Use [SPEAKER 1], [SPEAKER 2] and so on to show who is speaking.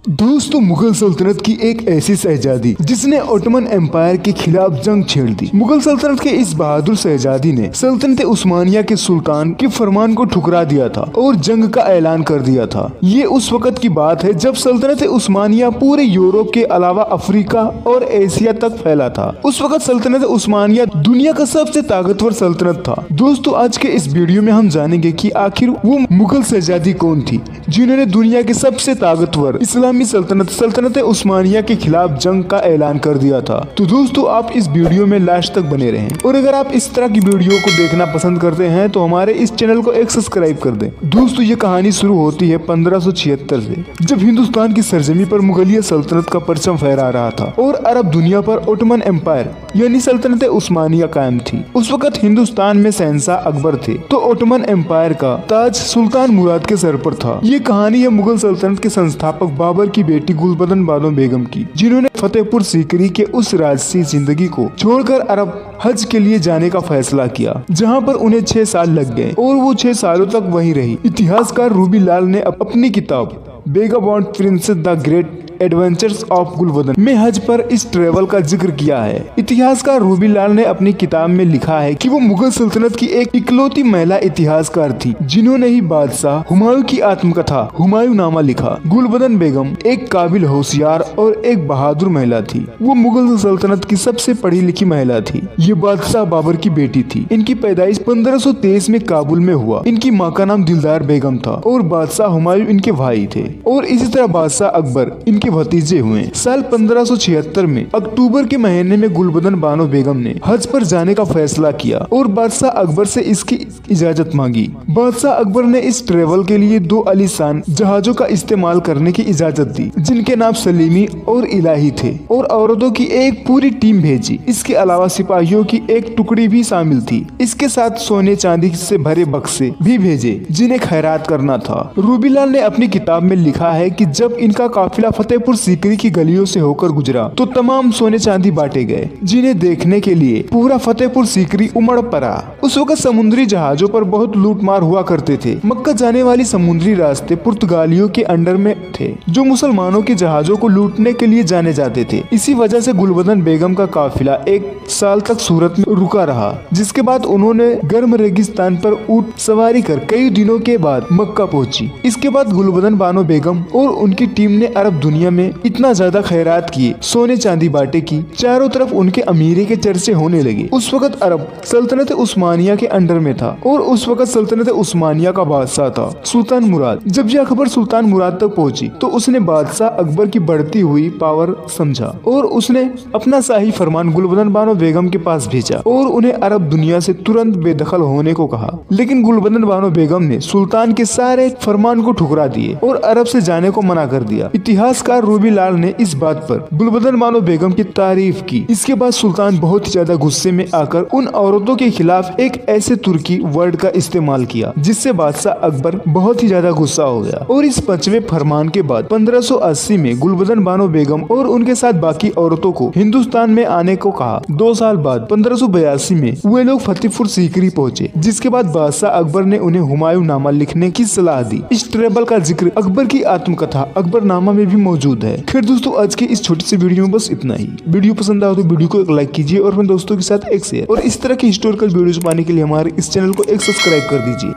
[SPEAKER 1] दोस्तों, मुगल सल्तनत की एक ऐसी शहजादी जिसने ओटमन एम्पायर के खिलाफ जंग छेड़ दी। मुगल सल्तनत के इस बहादुर शहजादी ने सल्तनत उस्मानिया के सुल्तान के फरमान को ठुकरा दिया था और जंग का ऐलान कर दिया था। ये उस वक्त की बात है जब सल्तनत उस्मानिया पूरे यूरोप के अलावा अफ्रीका और एशिया तक फैला था। उस वक्त सल्तनत उस्मानिया दुनिया का सबसे ताकतवर सल्तनत था। दोस्तों, आज के इस वीडियो में हम जानेंगे कि आखिर वो मुगल शहजादी कौन थी जिन्होंने दुनिया के सबसे ताकतवर इस्लामी सल्तनत उस्मानिया के खिलाफ जंग का ऐलान कर दिया था। तो दोस्तों, आप इस वीडियो में लास्ट तक बने रहें और अगर आप इस तरह की वीडियो को देखना पसंद करते हैं तो हमारे इस चैनल को एक सब्सक्राइब कर दें। दोस्तों, ये कहानी शुरू होती है 1576 से, जब हिंदुस्तान की सरजमी पर मुगलिया सल्तनत का परचम फहरा रहा था और अरब दुनिया पर ओटमन एम्पायर यानी सल्तनत उस्मानिया कायम थी। उस वक्त हिंदुस्तान में शहंशाह अकबर थे तो ओटमन एम्पायर का ताज सुल्तान मुराद के सर पर था। ये कहानी है मुगल सल्तनत के संस्थापक बाबर की बेटी गुलबदन बानो बेगम की, जिन्होंने फतेहपुर सीकरी के उस राजसी जिंदगी को छोड़कर अरब हज के लिए जाने का फैसला किया, जहां पर उन्हें 6 साल लग गए और वो 6 सालों तक वहीं रही। इतिहासकार रूबी लाल ने अपनी किताब vagabond princess the great adventures of Gulbadan में हज पर इस ट्रेवल का जिक्र किया है। इतिहासकार रूबी लाल ने अपनी किताब में लिखा है कि वो मुगल सल्तनत की एक इकलौती महिला इतिहासकार थी जिन्होंने ही बादशाह हुमायूं की आत्मकथा हुमायूं नामा लिखा। गुलबदन बेगम एक काबिल, होशियार और एक बहादुर महिला थी। वो मुगल सल्तनत की सबसे पढ़ी लिखी महिला थी। ये बादशाह बाबर की बेटी थी। इनकी पैदाइश 1523 में काबुल में हुआ। इनकी माँ का नाम दिलदार बेगम था और बादशाह हुमायूं इनके भाई थे और इसी तरह बादशाह अकबर इनके भतीजे हुए। साल 1576 में अक्टूबर के महीने में गुलबदन बानो बेगम ने हज पर जाने का फैसला किया और बादशाह अकबर से इसकी इजाजत मांगी। बादशाह अकबर ने इस ट्रेवल के लिए 2 आलीशान जहाजों का इस्तेमाल करने की इजाजत दी, जिनके नाम सलीमी और इलाही थे, और औरतों की एक पूरी टीम भेजी। इसके अलावा सिपाहियों की एक टुकड़ी भी शामिल थी। इसके साथ सोने चांदी से भरे बक्से भी भेजे जिन्हें खैरात करना था। रूबीलाल ने अपनी किताब में लिखा है कि जब इनका काफिला फतेहपुर सीकरी की गलियों से होकर गुजरा तो तमाम सोने चांदी बांटे गए, जिन्हें देखने के लिए पूरा फतेहपुर सीकरी उमड़ पड़ा। उस वक्त समुद्री जहाजों पर बहुत लूटमार हुआ करते थे। मक्का जाने वाली समुद्री रास्ते पुर्तगालियों के अंडर में थे, जो मुसलमानों के जहाजों को लूटने के लिए जाने जाते थे। इसी वजह से गुलबदन बेगम का काफिला 1 साल तक सूरत में रुका रहा, जिसके बाद उन्होंने गर्म रेगिस्तान पर ऊंट सवारी कर कई दिनों के बाद मक्का पहुंची। इसके बाद गुलबदन बानो बेगम और उनकी टीम ने अरब दुनिया में इतना ज्यादा खैरात किए, सोने चांदी बांटे की चारों तरफ उनके अमीरी के चर्चे होने लगे। उस वक्त अरब सल्तनत उस्मानिया के अंडर में था और उस वक्त सल्तनत उस्मानिया का बादशाह था सुल्तान मुराद। जब यह खबर सुल्तान मुराद तक पहुंची तो उसने बादशाह अकबर की बढ़ती हुई पावर समझा और उसने अपना शाही फरमान गुलबदन बानो बेगम के पास भेजा और उन्हें अरब दुनिया से तुरंत बेदखल होने को कहा। लेकिन गुलबदन बानो बेगम ने सुल्तान के सारे फरमान को ठुकरा दिए और अरब से जाने को मना कर दिया। इतिहासकार रूबी लाल ने इस बात पर गुलबदन बानो बेगम की तारीफ की। इसके बाद सुल्तान बहुत ही ज्यादा गुस्से में आकर उन औरतों के खिलाफ एक ऐसे तुर्की वर्ड का इस्तेमाल किया जिससे बादशाह अकबर बहुत ही ज्यादा गुस्सा हो गया और इस 5वें फरमान के बाद 1580 में गुलबदन बानो बेगम और उनके साथ बाकी औरतों को हिंदुस्तान में आने को कहा। 2 साल बाद 1582 में वे लोग फतेहपुर सीकरी पहुँचे, जिसके बाद बादशाह अकबर ने उन्हें हुमायूं नामा लिखने की सलाह दी। इस ट्रेवल का जिक्र अकबर की आत्मकथा अकबर नामा में भी मौजूद है। खैर दोस्तों, आज के इस छोटी सी वीडियो में बस इतना ही। वीडियो पसंद आया तो वीडियो को एक लाइक कीजिए और अपने दोस्तों के साथ एक शेयर, और इस तरह की हिस्टोरिकल वीडियोस पाने के लिए हमारे इस चैनल को एक सब्सक्राइब कर दीजिए।